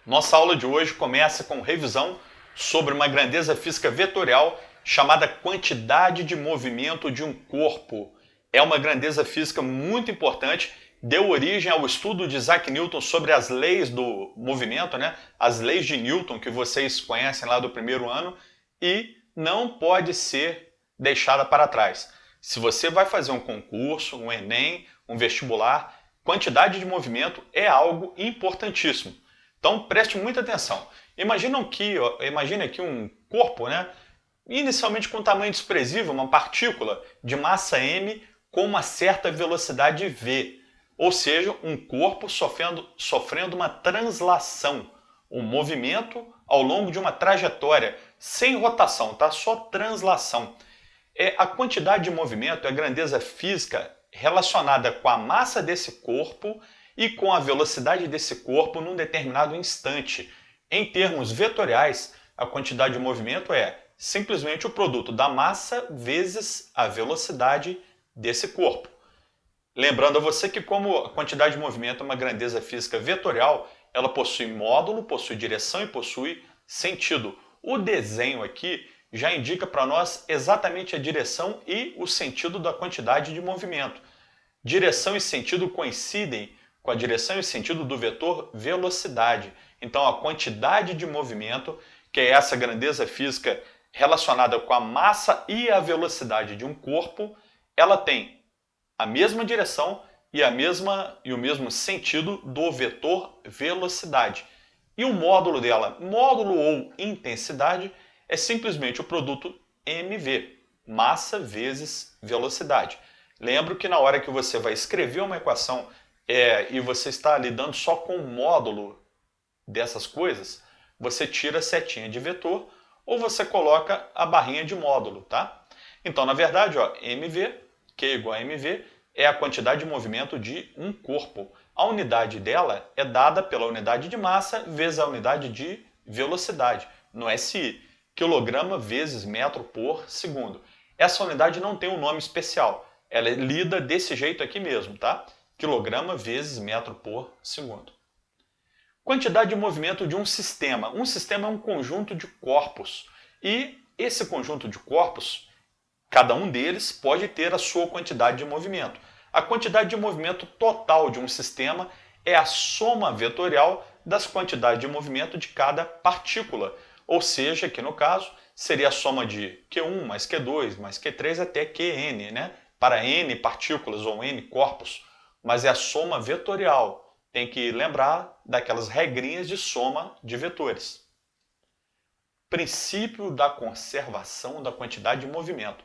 Nossa aula de hoje começa com revisão sobre uma grandeza física vetorial chamada quantidade de movimento de um corpo. É uma grandeza física muito importante, deu origem ao estudo de Isaac Newton sobre as leis do movimento, né? As leis de Newton que vocês conhecem lá do primeiro ano, e não pode ser deixada para trás. Se você vai fazer um concurso, um Enem, um vestibular, quantidade de movimento é algo importantíssimo. Então preste muita atenção. Imagine aqui um corpo, né? Inicialmente com um tamanho desprezível, uma partícula de massa m com uma certa velocidade v, ou seja, um corpo sofrendo uma translação, um movimento ao longo de uma trajetória, sem rotação, tá? Só translação. A quantidade de movimento é a grandeza física relacionada com a massa desse corpo e com a velocidade desse corpo num determinado instante. Em termos vetoriais, a quantidade de movimento é simplesmente o produto da massa vezes a velocidade desse corpo. Lembrando a você que como a quantidade de movimento é uma grandeza física vetorial, ela possui módulo, possui direção e possui sentido. O desenho aqui já indica para nós exatamente a direção e o sentido da quantidade de movimento. Direção e sentido coincidem com a direção e sentido do vetor velocidade. Então a quantidade de movimento, que é essa grandeza física relacionada com a massa e a velocidade de um corpo, ela tem a mesma direção e o mesmo sentido do vetor velocidade. E o módulo dela, módulo ou intensidade, é simplesmente o produto mv, massa vezes velocidade. Lembro que na hora que você vai escrever uma equação e você está lidando só com o módulo dessas coisas, você tira a setinha de vetor ou você coloca a barrinha de módulo, tá? Então, na verdade, ó, mv, Q igual a mv, é a quantidade de movimento de um corpo. A unidade dela é dada pela unidade de massa vezes a unidade de velocidade, no SI, quilograma vezes metro por segundo. Essa unidade não tem um nome especial, ela é lida desse jeito aqui mesmo, tá? Quilograma vezes metro por segundo. Quantidade de movimento de um sistema. Um sistema é um conjunto de corpos. E esse conjunto de corpos, cada um deles pode ter a sua quantidade de movimento. A quantidade de movimento total de um sistema é a soma vetorial das quantidades de movimento de cada partícula. Ou seja, aqui no caso, seria a soma de Q1 mais Q2 mais Q3 até Qn, né? Para n partículas ou n corpos. Mas é a soma vetorial. Tem que lembrar daquelas regrinhas de soma de vetores. Princípio da conservação da quantidade de movimento.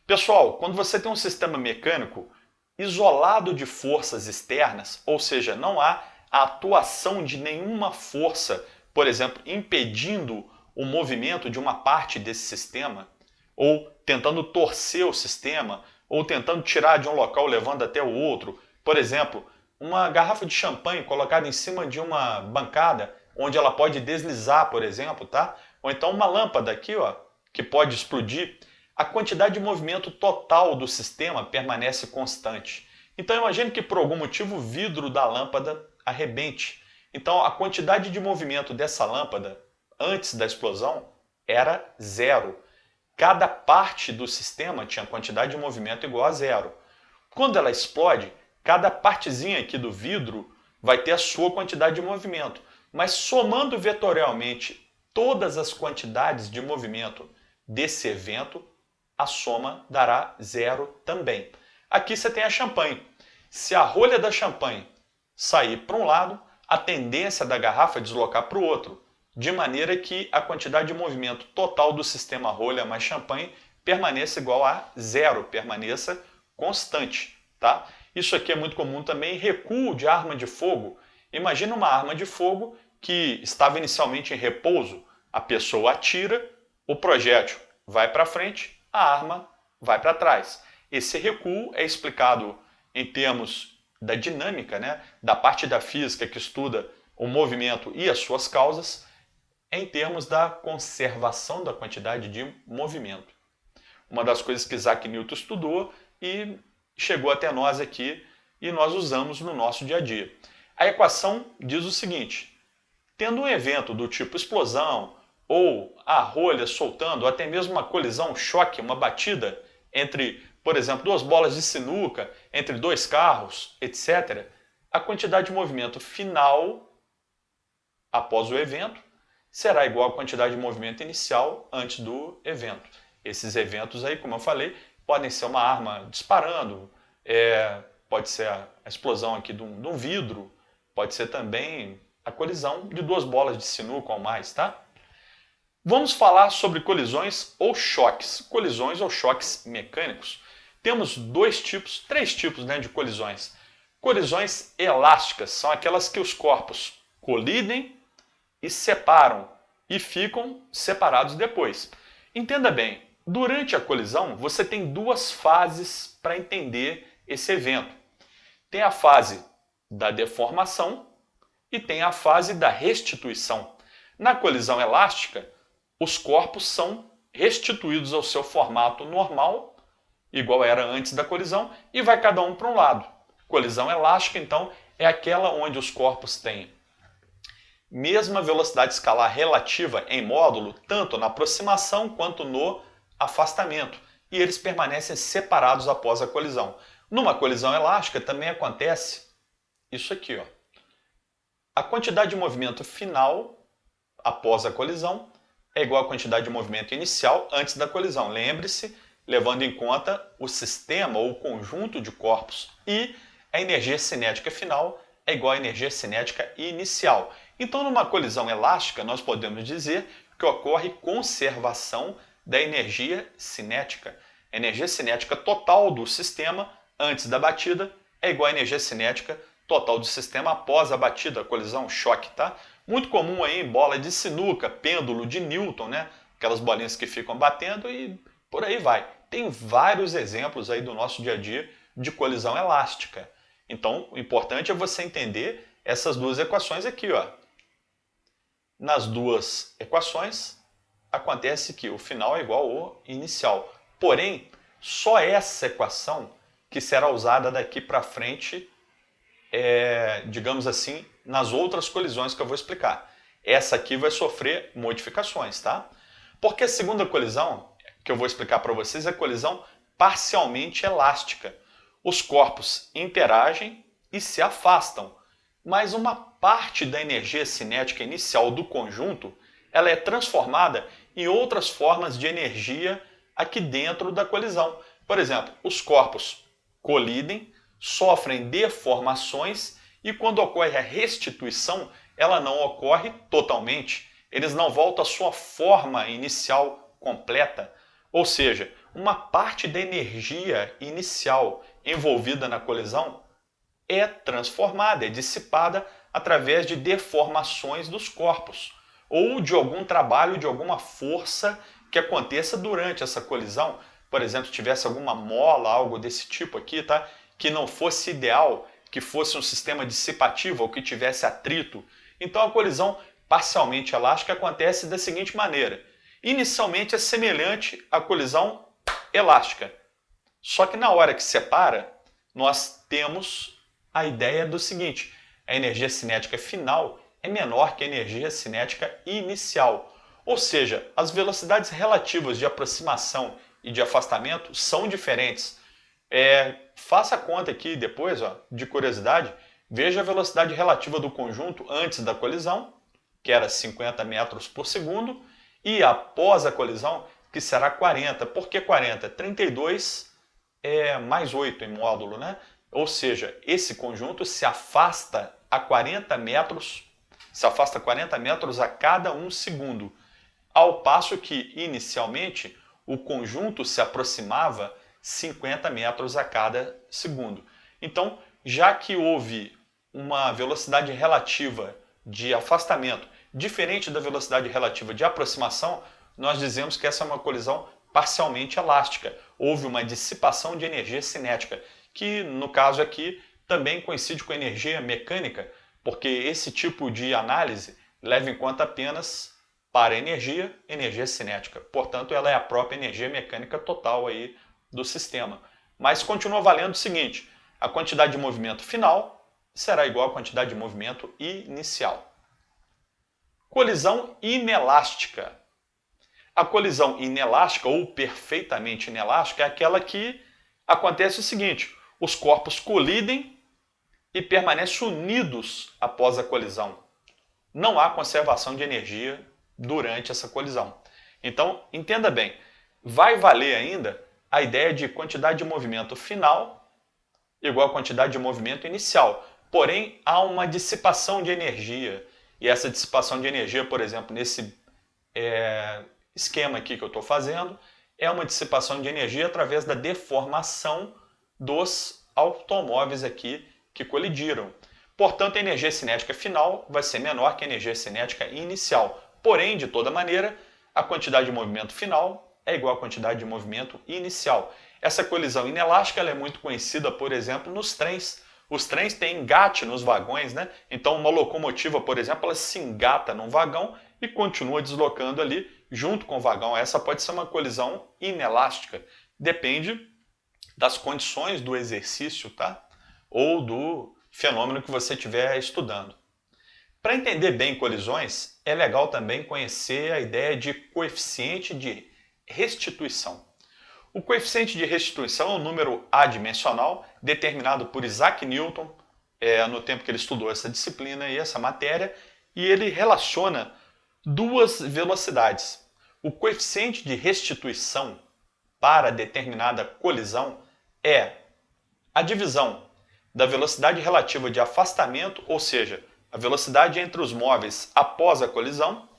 Pessoal, quando você tem um sistema mecânico isolado de forças externas, ou seja, não há a atuação de nenhuma força, por exemplo, impedindo o movimento de uma parte desse sistema, ou tentando torcer o sistema, ou tentando tirar de um local levando até o outro. Por exemplo, uma garrafa de champanhe colocada em cima de uma bancada, onde ela pode deslizar, por exemplo, tá? Ou então uma lâmpada aqui, ó, que pode explodir. A quantidade de movimento total do sistema permanece constante. Então imagine que por algum motivo o vidro da lâmpada arrebente. Então a quantidade de movimento dessa lâmpada antes da explosão era zero. Cada parte do sistema tinha quantidade de movimento igual a zero. Quando ela explode, cada partezinha aqui do vidro vai ter a sua quantidade de movimento. Mas somando vetorialmente todas as quantidades de movimento desse evento, a soma dará zero também. Aqui você tem a champanhe. Se a rolha da champanhe sair para um lado, a tendência da garrafa é deslocar para o outro, de maneira que a quantidade de movimento total do sistema rolha mais champanhe permaneça igual a zero, permaneça constante, tá? Isso aqui é muito comum também em recuo de arma de fogo. Imagina uma arma de fogo que estava inicialmente em repouso, a pessoa atira, o projétil vai para frente, a arma vai para trás. Esse recuo é explicado em termos da dinâmica, né? Da parte da física que estuda o movimento e as suas causas, em termos da conservação da quantidade de movimento. Uma das coisas que Isaac Newton estudou e chegou até nós aqui e nós usamos no nosso dia a dia. A equação diz o seguinte: Tendo um evento do tipo explosão, ou a rolha soltando, ou até mesmo uma colisão, um choque, uma batida entre, por exemplo, duas bolas de sinuca, entre dois carros, etc., a quantidade de movimento final após o evento será igual à quantidade de movimento inicial antes do evento. Esses eventos aí, como eu falei, podem ser uma arma disparando, pode ser a explosão aqui de um vidro, pode ser também a colisão de duas bolas de sinuca ou mais, tá? Vamos falar sobre colisões ou choques. Colisões ou choques mecânicos. Temos três tipos, né, de colisões. Colisões elásticas são aquelas que os corpos colidem e separam e ficam separados depois. Entenda bem, durante a colisão você tem duas fases para entender esse evento. Tem a fase da deformação e tem a fase da restituição. Na colisão elástica, os corpos são restituídos ao seu formato normal, igual era antes da colisão, e vai cada um para um lado. Colisão elástica, então, é aquela onde os corpos têm mesma velocidade escalar relativa em módulo, tanto na aproximação quanto no afastamento, e eles permanecem separados após a colisão. Numa colisão elástica também acontece isso aqui, ó. A quantidade de movimento final após a colisão é igual à quantidade de movimento inicial antes da colisão. Lembre-se, levando em conta o sistema ou o conjunto de corpos, e a energia cinética final é igual à energia cinética inicial. Então, numa colisão elástica, nós podemos dizer que ocorre conservação da energia cinética. A energia cinética total do sistema antes da batida é igual à energia cinética total do sistema após a batida, colisão, choque, tá? Muito comum aí em bola de sinuca, pêndulo de Newton, né? Aquelas bolinhas que ficam batendo e por aí vai. Tem vários exemplos aí do nosso dia a dia de colisão elástica. Então, o importante é você entender essas duas equações aqui, ó. Nas duas equações, acontece que o final é igual ao inicial. Porém, só essa equação que será usada daqui para frente, digamos assim, nas outras colisões que eu vou explicar. Essa aqui vai sofrer modificações, tá? Porque a segunda colisão, que eu vou explicar para vocês, é a colisão parcialmente elástica. Os corpos interagem e se afastam, mas uma parte da energia cinética inicial do conjunto ela é transformada em outras formas de energia aqui dentro da colisão. Por exemplo, os corpos colidem, sofrem deformações e quando ocorre a restituição, ela não ocorre totalmente. Eles não voltam à sua forma inicial completa. Ou seja, uma parte da energia inicial envolvida na colisão é transformada, é dissipada através de deformações dos corpos ou de algum trabalho, de alguma força que aconteça durante essa colisão. Por exemplo, se tivesse alguma mola, algo desse tipo aqui, tá? Que não fosse ideal, que fosse um sistema dissipativo ou que tivesse atrito. Então a colisão parcialmente elástica acontece da seguinte maneira. Inicialmente é semelhante à colisão elástica. Só que na hora que separa, nós temos a ideia do seguinte: a energia cinética final é menor que a energia cinética inicial. Ou seja, as velocidades relativas de aproximação e de afastamento são diferentes. Faça a conta aqui depois, ó, de curiosidade, veja a velocidade relativa do conjunto antes da colisão, que era 50 metros por segundo, e após a colisão, que será 40. Por que 40? 32 mais 8 em módulo, né? Ou seja, esse conjunto se afasta a 40 metros, a cada 1 segundo, ao passo que, inicialmente, o conjunto se aproximava 50 metros a cada segundo. Então, já que houve uma velocidade relativa de afastamento diferente da velocidade relativa de aproximação, nós dizemos que essa é uma colisão parcialmente elástica. Houve uma dissipação de energia cinética, que no caso aqui também coincide com a energia mecânica, porque esse tipo de análise leva em conta apenas para energia cinética. Portanto, ela é a própria energia mecânica total aí do sistema. Mas continua valendo o seguinte: a quantidade de movimento final será igual à quantidade de movimento inicial. Colisão inelástica. A colisão inelástica ou perfeitamente inelástica é aquela que acontece o seguinte: os corpos colidem e permanecem unidos após a colisão. Não há conservação de energia durante essa colisão. Então, entenda bem, vai valer ainda a ideia de quantidade de movimento final igual a quantidade de movimento inicial. Porém, há uma dissipação de energia. E essa dissipação de energia, por exemplo, nesse esquema aqui que eu estou fazendo, é uma dissipação de energia através da deformação dos automóveis aqui que colidiram. Portanto, a energia cinética final vai ser menor que a energia cinética inicial. Porém, de toda maneira, a quantidade de movimento final é igual à quantidade de movimento inicial. Essa colisão inelástica ela é muito conhecida, por exemplo, nos trens. Os trens têm engate nos vagões, né? Então, uma locomotiva, por exemplo, ela se engata num vagão e continua deslocando ali junto com o vagão. Essa pode ser uma colisão inelástica. Depende das condições do exercício, tá? Ou do fenômeno que você estiver estudando. Para entender bem colisões, é legal também conhecer a ideia de coeficiente de restituição. O coeficiente de restituição é um número adimensional determinado por Isaac Newton no tempo que ele estudou essa disciplina e essa matéria, e ele relaciona duas velocidades. O coeficiente de restituição para determinada colisão é a divisão da velocidade relativa de afastamento, ou seja, a velocidade entre os móveis após a colisão,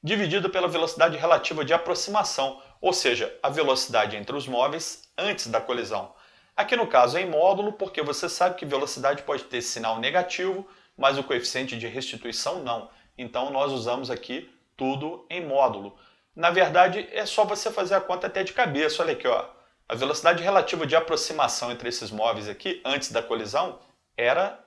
dividido pela velocidade relativa de aproximação, ou seja, a velocidade entre os móveis antes da colisão. Aqui no caso é em módulo, porque você sabe que velocidade pode ter sinal negativo, mas o coeficiente de restituição não. Então nós usamos aqui tudo em módulo. Na verdade, é só você fazer a conta até de cabeça. Olha aqui, ó. A velocidade relativa de aproximação entre esses móveis aqui, antes da colisão, era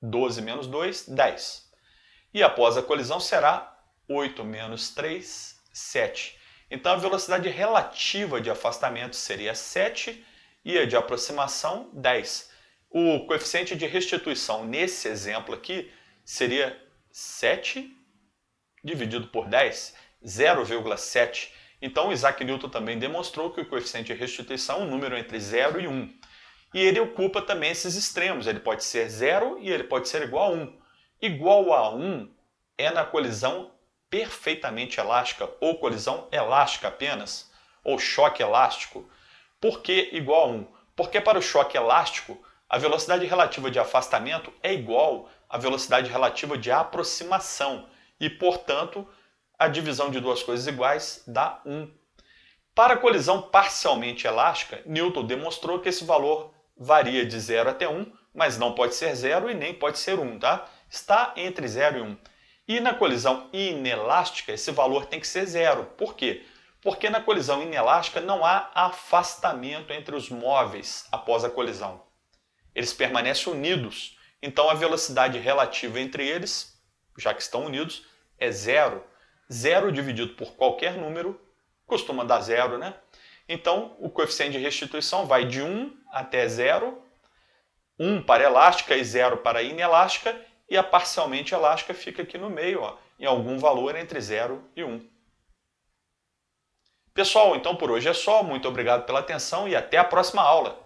12 menos 2, 10. E após a colisão será 8 menos 3, 7. Então a velocidade relativa de afastamento seria 7 e a de aproximação 10. O coeficiente de restituição nesse exemplo aqui seria 7 dividido por 10, 0,7. Então Isaac Newton também demonstrou que o coeficiente de restituição é um número entre 0 e 1. E ele ocupa também esses extremos, ele pode ser 0 e ele pode ser igual a 1. Igual a 1 é na colisão perfeitamente elástica, ou colisão elástica apenas, ou choque elástico. Por que igual a 1? Porque para o choque elástico, a velocidade relativa de afastamento é igual à velocidade relativa de aproximação, e, portanto, a divisão de duas coisas iguais dá 1. Para a colisão parcialmente elástica, Newton demonstrou que esse valor varia de 0 até 1, mas não pode ser 0 e nem pode ser 1, tá? Está entre 0 e 1. E na colisão inelástica, esse valor tem que ser 0. Por quê? Porque na colisão inelástica não há afastamento entre os móveis após a colisão. Eles permanecem unidos. Então a velocidade relativa entre eles, já que estão unidos, é 0. 0 dividido por qualquer número costuma dar 0, né? Então o coeficiente de restituição vai de 1 até 0, 1 para elástica e 0 para inelástica, e a parcialmente elástica fica aqui no meio, ó, em algum valor entre 0 e 1. Pessoal, então por hoje é só. Muito obrigado pela atenção e até a próxima aula.